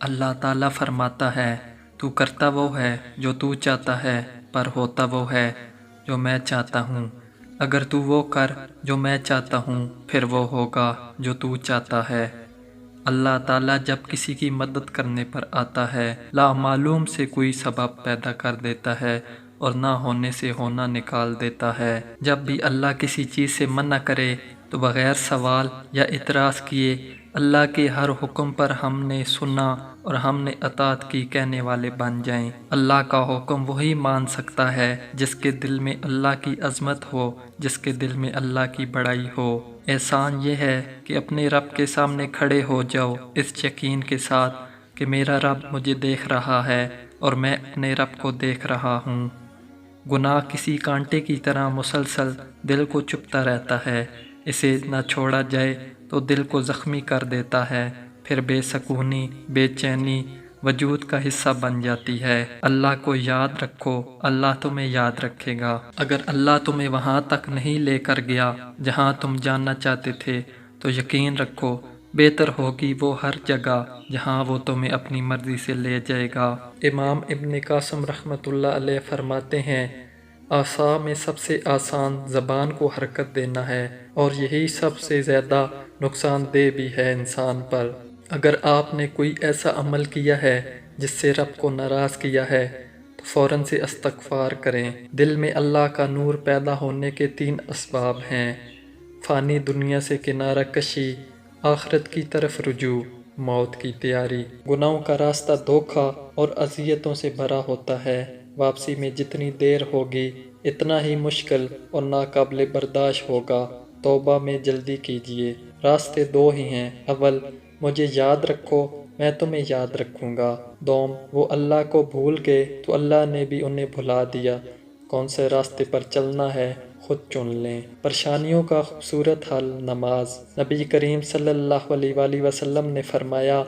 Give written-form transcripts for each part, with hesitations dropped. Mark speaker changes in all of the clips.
Speaker 1: اللہ تعالیٰ فرماتا ہے تو کرتا وہ ہے جو تو چاہتا ہے پر ہوتا وہ ہے جو میں چاہتا ہوں۔ اگر تو وہ کر جو میں چاہتا ہوں پھر وہ ہوگا جو تو چاہتا ہے۔ اللہ تعالیٰ جب کسی کی مدد کرنے پر آتا ہے لامعلوم سے کوئی سبب پیدا کر دیتا ہے اور نہ ہونے سے ہونا نکال دیتا ہے۔ جب بھی اللہ کسی چیز سے منع کرے تو بغیر سوال یا اعتراض کیے اللہ کے ہر حکم پر ہم نے سنا اور ہم نے اطاعت کی کہنے والے بن جائیں۔ اللہ کا حکم وہی مان سکتا ہے جس کے دل میں اللہ کی عظمت ہو، جس کے دل میں اللہ کی بڑائی ہو۔ احسان یہ ہے کہ اپنے رب کے سامنے کھڑے ہو جاؤ اس یقین کے ساتھ کہ میرا رب مجھے دیکھ رہا ہے اور میں اپنے رب کو دیکھ رہا ہوں۔ گناہ کسی کانٹے کی طرح مسلسل دل کو چبھتا رہتا ہے، اسے نہ چھوڑا جائے تو دل کو زخمی کر دیتا ہے، پھر بے سکونی، بے چینی وجود کا حصہ بن جاتی ہے۔ اللہ کو یاد رکھو، اللہ تمہیں یاد رکھے گا۔ اگر اللہ تمہیں وہاں تک نہیں لے کر گیا جہاں تم جاننا چاہتے تھے تو یقین رکھو بہتر ہوگی وہ ہر جگہ جہاں وہ تمہیں اپنی مرضی سے لے جائے گا۔ امام ابن قاسم رحمۃ اللہ علیہ فرماتے ہیں اعصاء میں سب سے آسان زبان کو حرکت دینا ہے اور یہی سب سے زیادہ نقصان دہ بھی ہے انسان پر۔ اگر آپ نے کوئی ایسا عمل کیا ہے جس سے رب کو ناراض کیا ہے تو فوراً سے استغفار کریں۔ دل میں اللہ کا نور پیدا ہونے کے 3 اسباب ہیں: فانی دنیا سے کنارہ کشی، آخرت کی طرف رجوع، موت کی تیاری۔ گناہوں کا راستہ دھوکہ اور اذیتوں سے بھرا ہوتا ہے، واپسی میں جتنی دیر ہوگی اتنا ہی مشکل اور ناقابل برداشت ہوگا۔ توبہ میں جلدی کیجیے۔ راستے 2 ہی ہیں، اول مجھے یاد رکھو میں تمہیں یاد رکھوں گا، دوم وہ اللہ کو بھول گئے تو اللہ نے بھی انہیں بھلا دیا۔ کون سے راستے پر چلنا ہے خود چن لیں۔ پریشانیوں کا خوبصورت حل نماز۔ نبی کریم صلی اللہ علیہ وآلہ وسلم نے فرمایا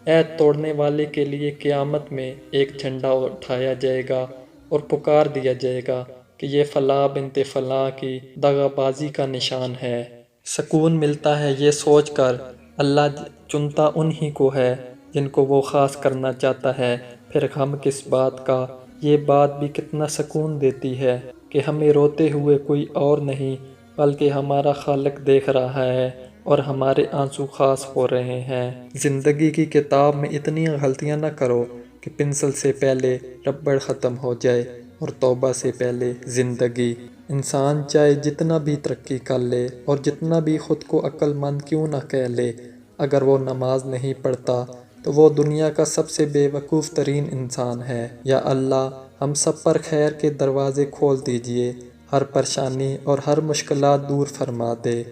Speaker 1: عہد توڑنے والے کے لیے قیامت میں ایک جھنڈا اٹھایا جائے گا اور پکار دیا جائے گا کہ یہ فلاں بنت فلاں کی دغا بازی کا نشان ہے۔ سکون ملتا ہے یہ سوچ کر اللہ چنتا انہی کو ہے جن کو وہ خاص کرنا چاہتا ہے، پھر غم کس بات کا۔ یہ بات بھی کتنا سکون دیتی ہے کہ ہمیں روتے ہوئے کوئی اور نہیں بلکہ ہمارا خالق دیکھ رہا ہے اور ہمارے آنسو خاص ہو رہے ہیں۔ زندگی کی کتاب میں اتنی غلطیاں نہ کرو کہ پنسل سے پہلے ربڑ ختم ہو جائے اور توبہ سے پہلے زندگی۔ انسان چاہے جتنا بھی ترقی کر لے اور جتنا بھی خود کو عقل مند کیوں نہ کہہ لے، اگر وہ نماز نہیں پڑھتا تو وہ دنیا کا سب سے بے وقوف ترین انسان ہے۔ یا اللہ ہم سب پر خیر کے دروازے کھول دیجئے، ہر پریشانی اور ہر مشکلات دور فرما دے۔